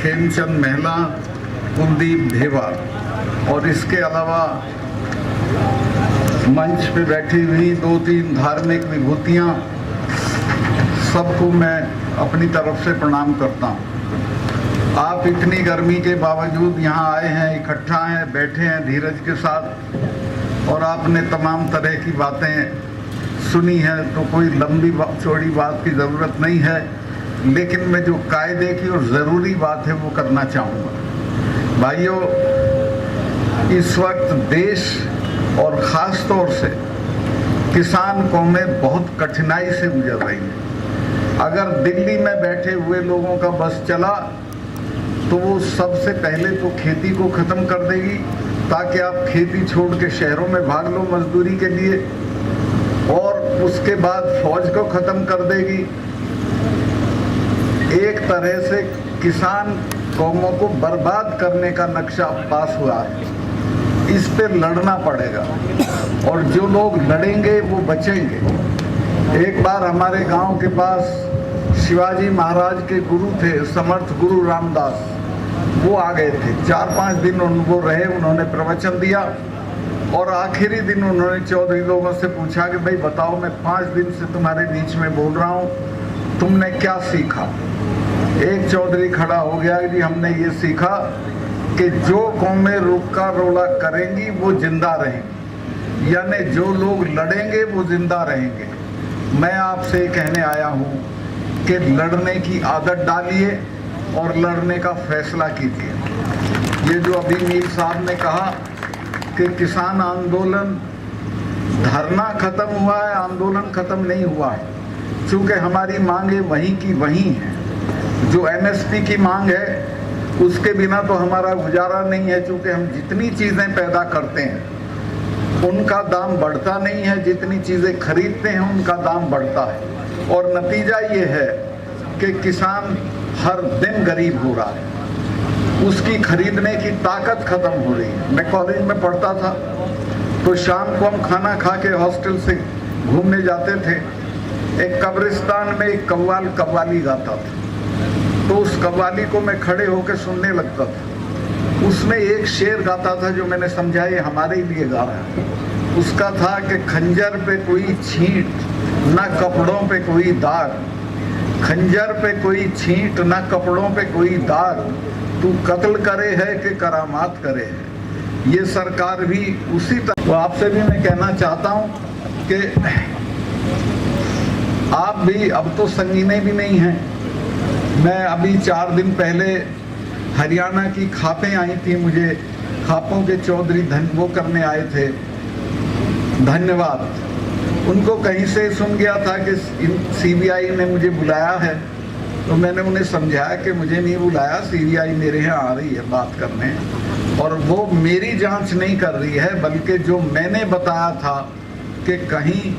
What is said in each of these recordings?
खेमचंद महला, कुलदीप धेवा और इसके अलावा मंच पे बैठी हुई 2-3 धार्मिक विभूतियाँ, सबको मैं अपनी तरफ से प्रणाम करता हूँ। आप इतनी गर्मी के बावजूद यहाँ आए हैं, इकट्ठा हैं, बैठे हैं धीरज के साथ और आपने तमाम तरह की बातें सुनी हैं, तो कोई लंबी चौड़ी बात की ज़रूरत नहीं है, लेकिन मैं जो कायदे की और ज़रूरी बात है वो करना चाहूँगा। भाइयों, इस वक्त देश और ख़ास तौर से किसान कौमें बहुत कठिनाई से गुजर रही हैं। अगर दिल्ली में बैठे हुए लोगों का बस चला तो वो सबसे पहले तो खेती को ख़त्म कर देगी, ताकि आप खेती छोड़ के शहरों में भाग लो मजदूरी के लिए, और उसके बाद फौज को ख़त्म कर देगी। एक तरह से किसान कौमों को बर्बाद करने का नक्शा पास हुआ है। इस पे लड़ना पड़ेगा और जो लोग लड़ेंगे वो बचेंगे। एक बार हमारे गांव के पास शिवाजी महाराज के गुरु थे, समर्थ गुरु रामदास, वो आ गए थे। 4-5 दिन वो रहे, उन्होंने प्रवचन दिया और आखिरी दिन उन्होंने चौधरी लोगों से पूछा कि भाई बताओ, मैं 5 दिन से तुम्हारे बीच में बोल रहा हूँ, तुमने क्या सीखा? एक चौधरी खड़ा हो गया कि हमने ये सीखा कि जो कौमें रुका रोला करेंगी वो जिंदा रहेंगी, यानी जो लोग लड़ेंगे वो जिंदा रहेंगे। मैं आपसे कहने आया हूँ कि लड़ने की आदत डालिए और लड़ने का फैसला कीजिए। ये जो अभी मीर साहब ने कहा कि किसान आंदोलन, धरना खत्म हुआ है, आंदोलन खत्म नहीं हुआ है, क्योंकि हमारी मांगे वहीं की वहीं हैं। जो एमएसपी की मांग है उसके बिना तो हमारा गुजारा नहीं है, क्योंकि हम जितनी चीज़ें पैदा करते हैं उनका दाम बढ़ता नहीं है, जितनी चीज़ें खरीदते हैं उनका दाम बढ़ता है, और नतीजा ये है कि किसान हर दिन गरीब हो रहा है, उसकी खरीदने की ताकत खत्म हो रही है। मैं कॉलेज में पढ़ता था तो शाम को हम खाना खा के हॉस्टल से घूमने जाते थे। एक कब्रिस्तान में एक कव्वाली गाता था, तो उस कव्वाली को मैं खड़े होकर सुनने लगता था। उसमें एक शेर गाता था जो मैंने समझा ये हमारे लिए गा रहा है। उसका था कि खंजर पे कोई छींट, ना कपड़ों पे कोई दाग, खंजर पे कोई छींट, ना कपड़ों पे कोई दाग, तू कत्ल करे है कि करामात करे है। ये सरकार भी उसी तरह। तो आपसे भी मैं कहना चाहता हूँ कि आप भी अब तो संगीने भी नहीं हैं। मैं अभी 4 दिन पहले हरियाणा की खापें आई थी, मुझे खापों के चौधरी वो करने आए थे, धन्यवाद। उनको कहीं से सुन गया था कि सीबीआई ने मुझे बुलाया है, तो मैंने उन्हें समझाया कि मुझे नहीं बुलाया, सीबीआई मेरे यहाँ आ रही है बात करने, और वो मेरी जांच नहीं कर रही है, बल्कि जो मैंने बताया था कि कहीं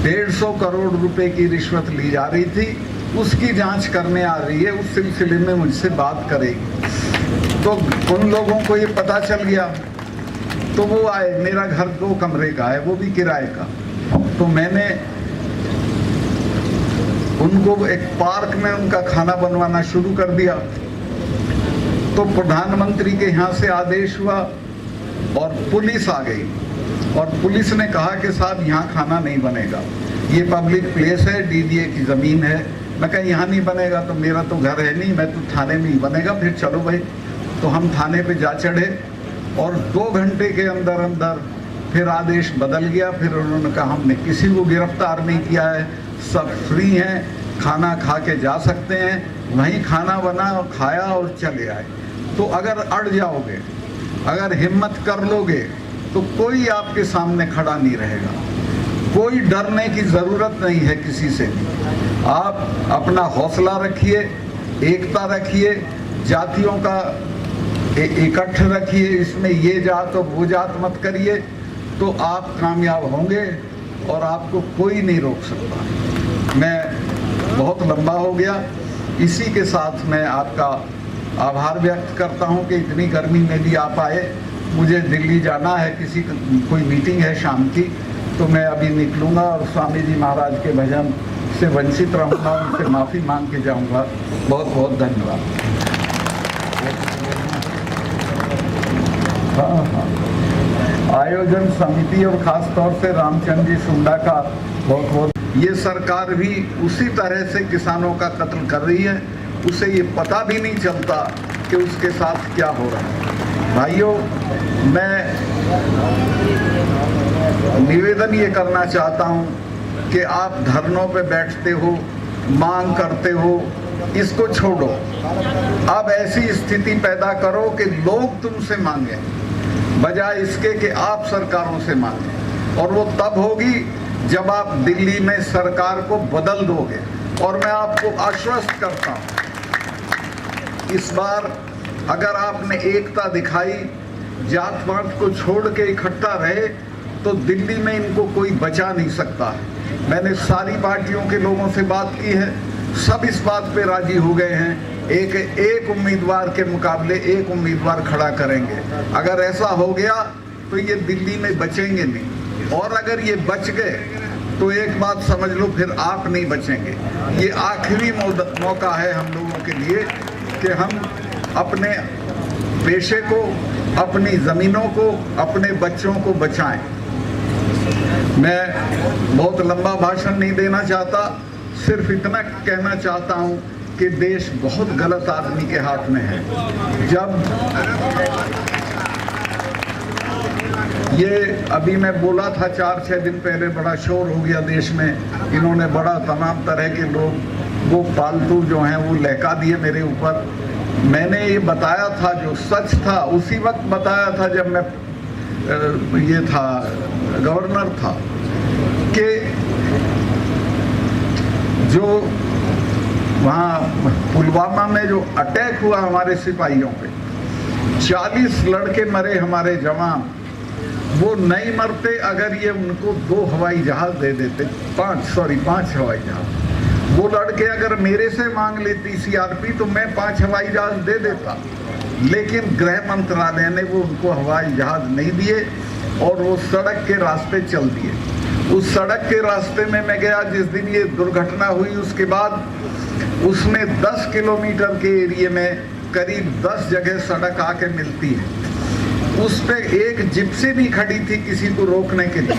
150 करोड़ रुपए की रिश्वत ली जा रही थी, उसकी जांच करने आ रही है, उस सिलसिले में मुझसे बात करेगी। तो उन लोगों को ये पता चल गया, तो वो आए। मेरा घर 2 कमरे का है, वो भी किराए का। तो मैंने उनको एक पार्क में उनका खाना बनवाना शुरू कर दिया। तो प्रधानमंत्री के यहाँ से आदेश हुआ और पुलिस आ गई, और पुलिस ने कहा कि साहब यहाँ खाना नहीं बनेगा, ये पब्लिक प्लेस है, डीडीए की ज़मीन है। मैं कहा यहाँ नहीं बनेगा तो मेरा तो घर है नहीं, मैं तो थाने में ही बनेगा। फिर चलो भाई, तो हम थाने पे जा चढ़े और 2 घंटे के अंदर अंदर फिर आदेश बदल गया। फिर उन्होंने कहा हमने किसी को गिरफ्तार नहीं किया है, सब फ्री हैं, खाना खा के जा सकते हैं। वहीं खाना बना और खाया और चले आए। तो अगर अड़ जाओगे, अगर हिम्मत कर लोगे, तो कोई आपके सामने खड़ा नहीं रहेगा। कोई डरने की ज़रूरत नहीं है किसी से भी। आप अपना हौसला रखिए, एकता रखिए, जातियों का इकट्ठ रखिए, इसमें ये जात और वो जात मत करिए, तो आप कामयाब होंगे और आपको कोई नहीं रोक सकता। मैं बहुत लंबा हो गया, इसी के साथ मैं आपका आभार व्यक्त करता हूं कि इतनी गर्मी में भी आप आए। मुझे दिल्ली जाना है, कोई मीटिंग है शाम की, तो मैं अभी निकलूँगा और स्वामी जी महाराज के भजन से वंचित रहूँगा, उनसे माफ़ी मांग के जाऊँगा। बहुत बहुत धन्यवाद। आयोजन समिति और खास तौर से रामचंद्र जी सुंडा का बहुत बहुत। ये सरकार भी उसी तरह से किसानों का कत्ल कर रही है, उसे ये पता भी नहीं चलता कि उसके साथ क्या हो रहा है। भाइयों, मैं निवेदन ये करना चाहता हूँ कि आप धरनों पे बैठते हो, मांग करते हो, इसको छोड़ो। अब ऐसी स्थिति पैदा करो कि लोग तुमसे मांगे, बजाय इसके कि आप सरकारों से मांगे। और वो तब होगी जब आप दिल्ली में सरकार को बदल दोगे। और मैं आपको आश्वस्त करता हूँ, इस बार अगर आपने एकता दिखाई, जात पात को छोड़ के इकट्ठा रहे, तो दिल्ली में इनको कोई बचा नहीं सकता है। मैंने सारी पार्टियों के लोगों से बात की है, सब इस बात पे राजी हो गए हैं, एक उम्मीदवार के मुकाबले एक उम्मीदवार खड़ा करेंगे। अगर ऐसा हो गया तो ये दिल्ली में बचेंगे नहीं, और अगर ये बच गए तो एक बात समझ लो, फिर आप नहीं बचेंगे। ये आखिरी मौका है हम लोगों के लिए कि हम अपने पेशे को, अपनी ज़मीनों को, अपने बच्चों को बचाएं। मैं बहुत लंबा भाषण नहीं देना चाहता, सिर्फ इतना कहना चाहता हूं कि देश बहुत गलत आदमी के हाथ में है। जब ये अभी मैं बोला था 4-6 दिन पहले, बड़ा शोर हो गया देश में, इन्होंने बड़ा तमाम तरह के लोग वो पालतू जो हैं वो लहका दिए मेरे ऊपर। मैंने ये बताया था, जो सच था उसी वक्त बताया था जब मैं ये था गवर्नर था, कि जो वहाँ पुलवामा में जो अटैक हुआ हमारे सिपाहियों पे, 40 लड़के मरे हमारे जवान, वो नहीं मरते अगर ये उनको 2 हवाई जहाज दे देते, 5 हवाई जहाज। वो लड़के अगर मेरे से मांग लेती सीआरपी तो मैं 5 हवाई जहाज दे देता, लेकिन गृह मंत्रालय ने वो उनको हवाई जहाज नहीं दिए और वो सड़क के रास्ते चल दिए। उस सड़क के रास्ते में मैं गया जिस दिन ये दुर्घटना हुई, उसके बाद उसमें 10 किलोमीटर के एरिया में करीब 10 जगह सड़क आके मिलती है। उस पे एक जिप्सी भी खड़ी थी किसी को रोकने के लिए,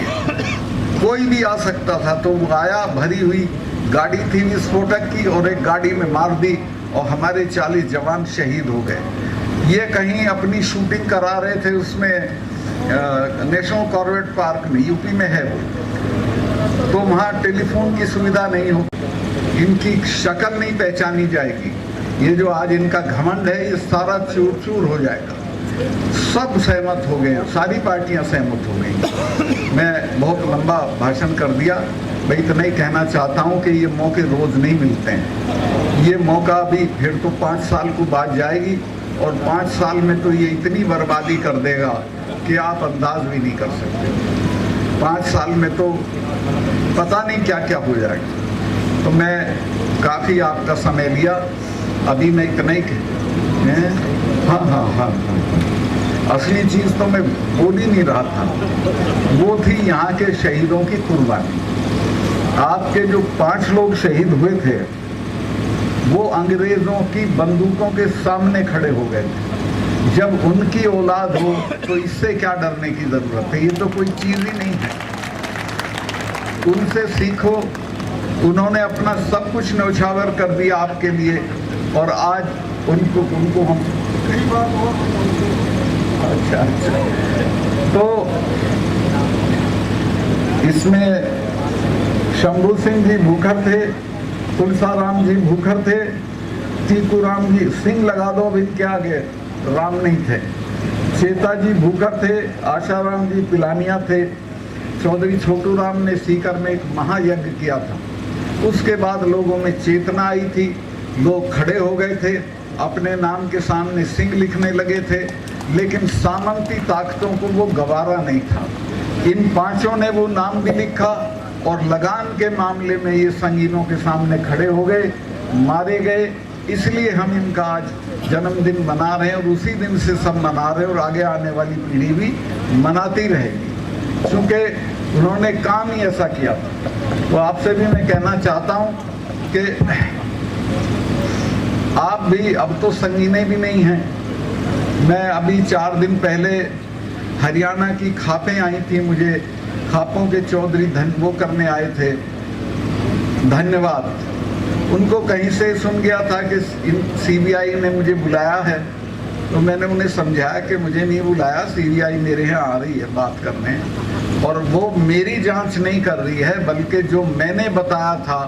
कोई भी आ सकता था। तो वो आया, भरी हुई गाड़ी थी विस्फोटक की, और एक गाड़ी में मार दी और हमारे 40 जवान शहीद हो गए। ये कहीं अपनी शूटिंग करा रहे थे उसमें नेशनल कॉर्बेट पार्क में, यूपी में है वो, तो वहाँ टेलीफोन की सुविधा नहीं हो, इनकी शक्ल नहीं पहचानी जाएगी। ये जो आज इनका घमंड है ये सारा चूर चूर हो जाएगा। सब सहमत हो गए, सारी पार्टियां सहमत हो गई। मैं बहुत लंबा भाषण कर दिया, मैं इतना ही कहना चाहता हूं कि ये मौके रोज नहीं मिलते हैं। ये मौका भी फिर तो 5 साल को बाद जाएगी, और 5 साल में तो ये इतनी बर्बादी कर देगा कि आप अंदाज भी नहीं कर सकते। 5 साल में तो पता नहीं क्या क्या हो जाएगा। तो मैं काफ़ी आपका समय लिया, अभी मैं इतना ही हाँ, असली चीज़ तो मैं बोल ही नहीं रहा था, वो थी यहाँ के शहीदों की कुर्बानी। आपके जो 5 लोग शहीद हुए थे, वो अंग्रेज़ों की बंदूकों के सामने खड़े हो गए थे। जब उनकी औलाद हो तो इससे क्या डरने की ज़रूरत है, ये तो कोई चीज़ ही नहीं है। उनसे सीखो, उन्होंने अपना सब कुछ न्यौछावर कर दिया आपके लिए, और आज उनको हम अच्छा तो इसमें शंभू सिंह जी भूखर थे, तुलसाराम जी भूखर थे, टीकूराम जी, सिंह लगा दो अब इनके आगे, राम नहीं थे। चेता जी भूखर थे, आशाराम जी पिलानिया थे, चौधरी छोटू राम ने सीकर में एक महायज्ञ किया था। उसके बाद लोगों में चेतना आई थी, लोग खड़े हो गए थे, अपने नाम के सामने सिंह लिखने लगे थे, लेकिन सामंती ताकतों को वो गवारा नहीं था। इन 5 ने वो नाम भी लिखा, और लगान के मामले में ये संगीनों के सामने खड़े हो गए, मारे गए। इसलिए हम इनका आज जन्मदिन मना रहे हैं, और उसी दिन से सब मना रहे हैं, और आगे आने वाली पीढ़ी भी मनाती रहेगी, क्योंकि उन्होंने काम ही ऐसा किया था। तो आपसे भी मैं कहना चाहता हूँ कि आप भी, अब तो संगीने भी नहीं हैं। मैं अभी 4 दिन पहले हरियाणा की खापें आई थी, मुझे खापों के चौधरी वो करने आए थे, धन्यवाद। उनको कहीं से सुन गया था कि सीबीआई ने मुझे बुलाया है, तो मैंने उन्हें समझाया कि मुझे नहीं बुलाया, सीबीआई मेरे यहाँ आ रही है बात करने, और वो मेरी जांच नहीं कर रही है, बल्कि जो मैंने बताया था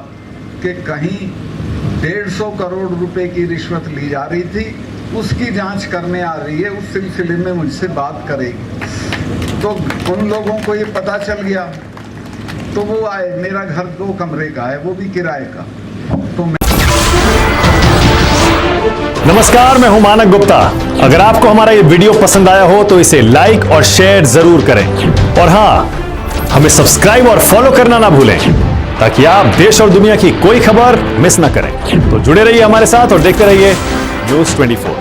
कि कहीं 150 करोड़ रुपए की रिश्वत ली जा रही थी, उसकी जांच करने आ रही है, उस सिलसिले में मुझसे बात करेगी। तो उन लोगों को ये पता चल गया, तो वो आए। मेरा घर 2 कमरे का है, वो भी किराए का। तो नमस्कार, मैं हूं मानक गुप्ता। अगर आपको हमारा ये वीडियो पसंद आया हो तो इसे लाइक और शेयर जरूर करें, और हां, हमें सब्सक्राइब और फॉलो करना ना भूलें, ताकि आप देश और दुनिया की कोई खबर मिस ना करें। तो जुड़े रहिए हमारे साथ और देखते रहिए News 24।